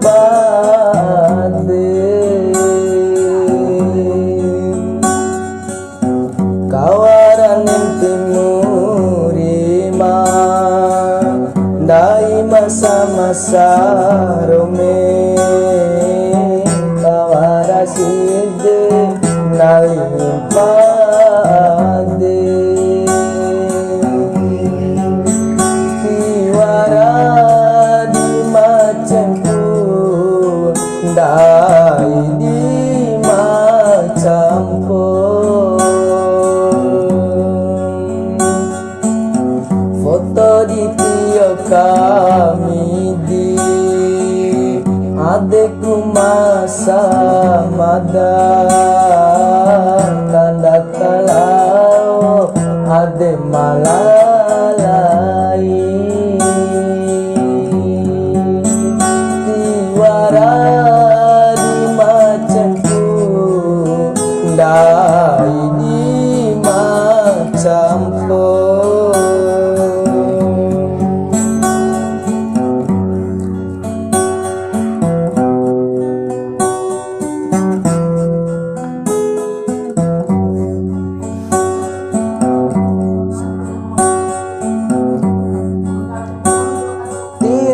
pade kawaran timurima dai masa-masa rome kawara sidde pade kiwara di macamku dai di macamku foto di tiap kami di adekku masa mada tanda kalau ade malalai tiwara di macamku dai di macamku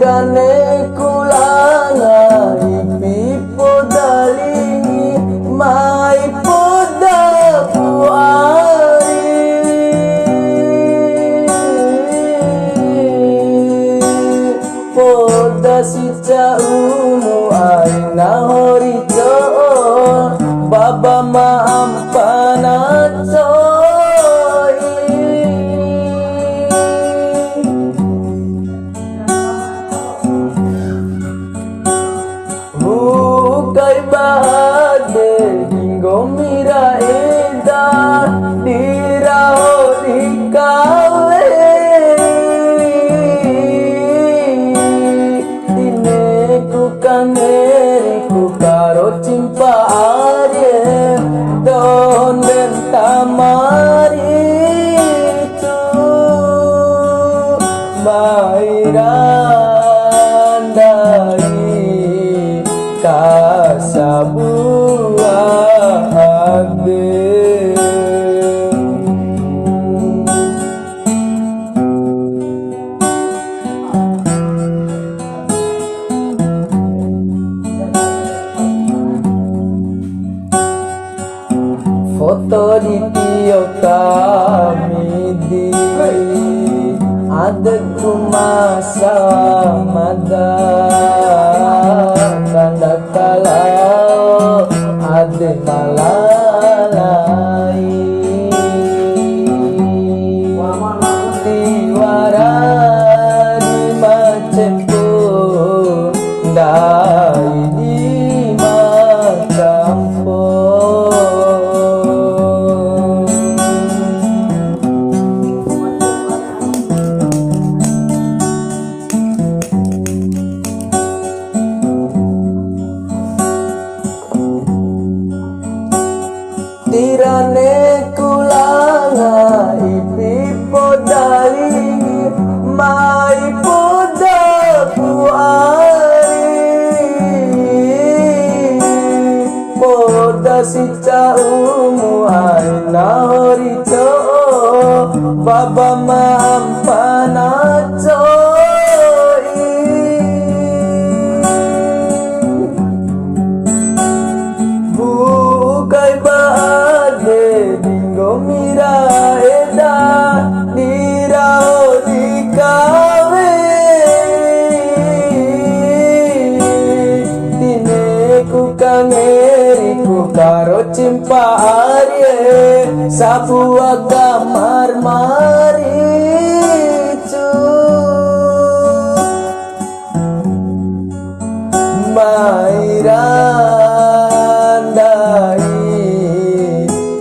tirane kulanga ipipo dalingi mai poda puari poda sica umu aina horijo baba maampana bukai bade hinggo mira eda dirao dikawe tineku kangeriku karo cimpa arye don bentamari cu bairan dari kasabuah ade foto di tiap kami di adekku masa mada tanda kalau ade malalai tiwara di macamku dai di macamku tirane kulanga ipipo dalingi mai poda puari poda sica umu aina horijo baba maampana bukai bade hinggo mira eda dirao dikawe tineku kangeriku karo cimpa arye sabuah kamar maricu mairan dari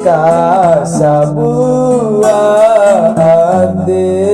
kasabuah ade